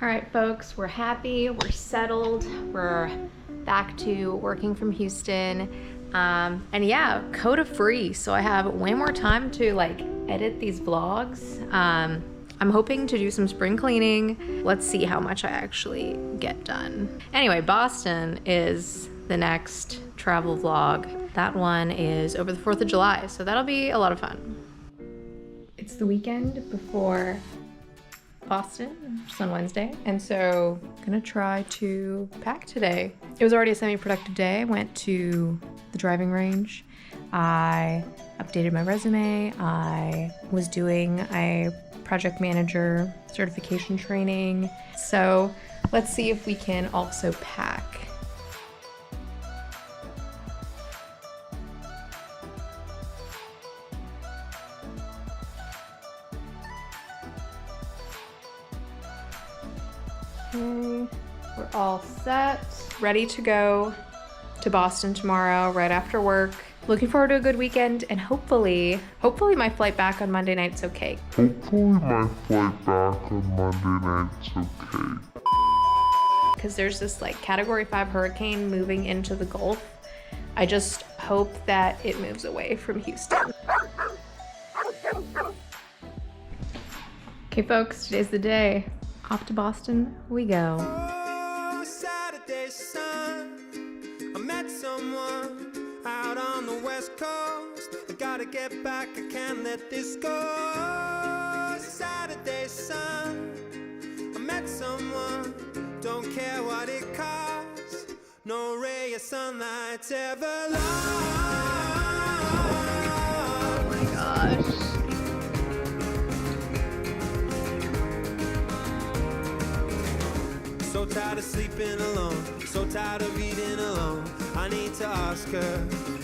All right, folks, we're happy, we're settled, we're back to working from Houston. And yeah, Koda free, so I have way more time to like edit these vlogs. I'm hoping to do some spring cleaning. Let's see how much I actually get done. Anyway, Boston is the next travel vlog. That one is over the 4th of July, so that'll be a lot of fun. It's the weekend before Boston, just on Wednesday, and so I'm gonna try to pack today. It was already a semi-productive day. I went to the driving range. I updated my resume. I was doing a project manager certification training. So let's see if we can also pack. Okay, we're all set, ready to go to Boston tomorrow right after work. Looking forward to a good weekend, and hopefully my flight back on Monday night's okay. Because there's this like Category 5 hurricane moving into the Gulf. I just hope that it moves away from Houston. Okay folks, today's the day. Off to Boston we go. Oh, Saturday sun, I met someone out on the West Coast. I gotta get back, I can't let this go. Saturday sun, I met someone, don't care what it costs. No ray of sunlight's ever lost. Oh my gosh. So tired of sleeping alone, so tired of eating alone. I need to ask her,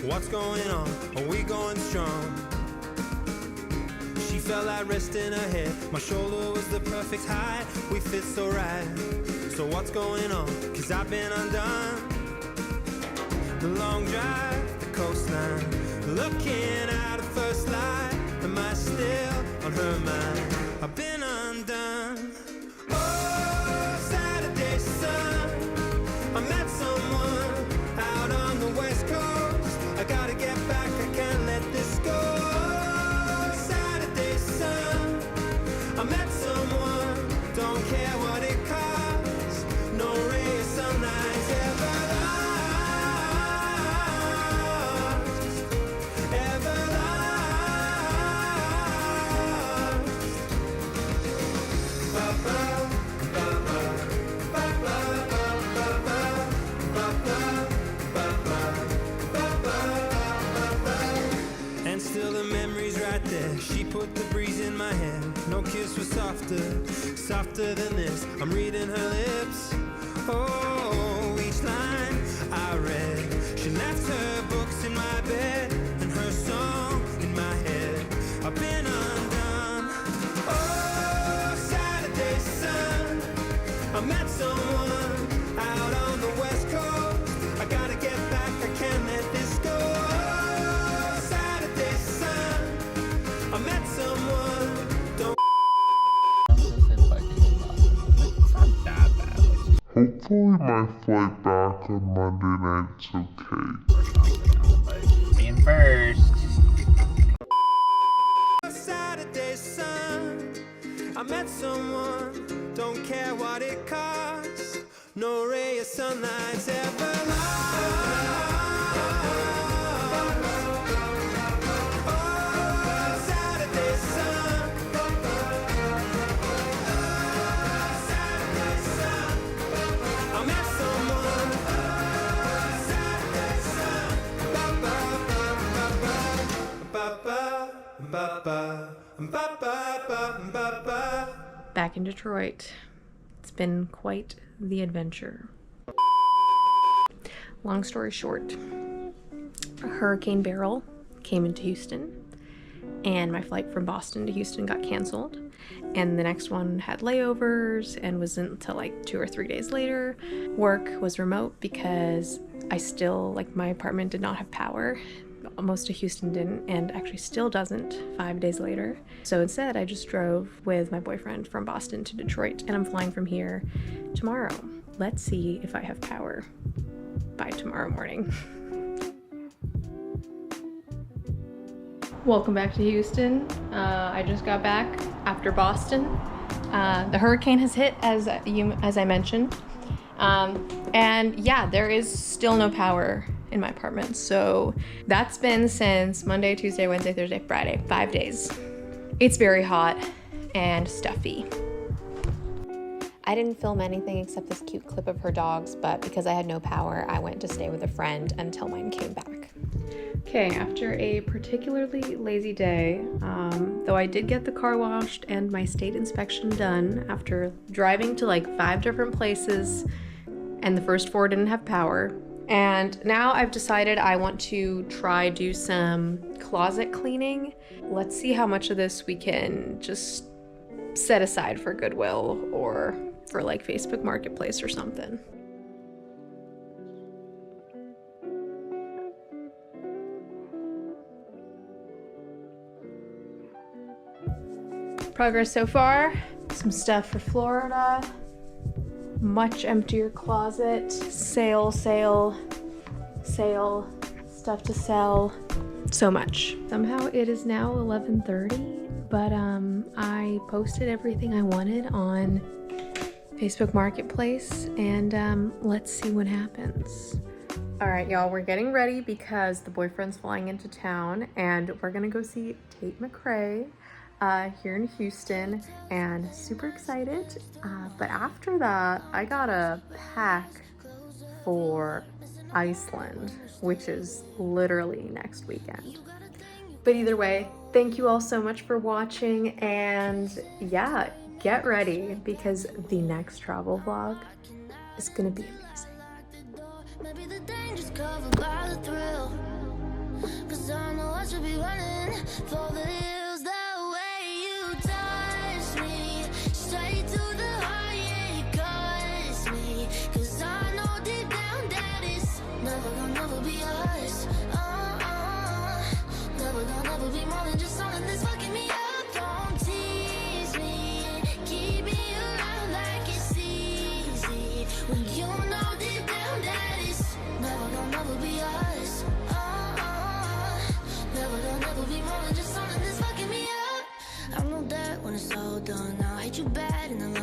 what's going on? Are we going strong? She felt like rest in her head. My shoulder was the perfect height. We fit so right. So what's going on? Cause I've been undone. The long drive, the coastline, looking at her first light. Am I still on her mind? I've been undone. I met someone out on the West Coast. I gotta get back, I can't let this go. Saturday sun, I met someone, don't care what it costs. No ray of sunlight's ever lost, ever lost. Ba-ba, ba-ba, ba-ba. And still the memory's right there. She put the breeze in my hair. No kiss was softer, softer than this. I'm reading her lips. Oh, each line I read. She left her books in my bed and her song in my head. I've been undone. Oh, Saturday sun, I met someone out on the West Coast. I gotta get back, I can't let this go. Saturday sun, I met someone, don't. Hopefully my flight back on Monday night's okay. Being first. Saturday sun, I met someone, don't care what it costs. No ray of sunlight's ever lost. Oh, Saturday sun. Saturday sun. I met someone. Saturday sun. Ba-ba-ba-ba-ba. Back in Detroit. It's been quite the adventure. Long story short, Hurricane Beryl came into Houston, and my flight from Boston to Houston got canceled, and the next one had layovers and wasn't until like 2 or 3 days later. Work was remote because I still, like, my apartment did not have power most of Houston didn't, and actually still doesn't 5 days later. So instead, I just drove with my boyfriend from Boston to Detroit, and I'm flying from here tomorrow. Let's see if I have power by tomorrow morning. Welcome back to Houston. I just got back after Boston. The hurricane has hit, as I mentioned. And yeah, there is still no power in my apartment. So that's been since Monday, Tuesday, Wednesday, Thursday, Friday, 5 days. It's very hot and stuffy. I didn't film anything except this cute clip of her dogs, but because I had no power, I went to stay with a friend until mine came back. Okay, after a particularly lazy day, though I did get the car washed and my state inspection done after driving to like 5 different places, and the first 4 didn't have power. And now I've decided I want to try do some closet cleaning. Let's see how much of this we can just set aside for Goodwill or for like Facebook Marketplace or something. Progress so far, some stuff for Florida, much emptier closet, sale, stuff to sell, so much. Somehow it is now 11:30, but I posted everything I wanted on Facebook Marketplace, and let's see what happens. All right, y'all, we're getting ready because the boyfriend's flying into town, and we're gonna go see Tate McRae here in Houston, and super excited. But after that, I gotta pack for Iceland, which is literally next weekend. But either way, thank you all so much for watching, and yeah, get ready because the next travel vlog is gonna be amazing. Maybe the danger's covered by the thrill, 'cause I know I should be running for the hills. The way you touch me, straight to the heart, yeah, it cuts me. 'Cause I know deep down that it's never be us. Never be more than just something that's fucking me up. Don't tease me, keep me around like it's easy, when you know deep down that it's never be us. Never be more than just something that's fucking me up. I know that when it's all done, I'll hate you bad and I'll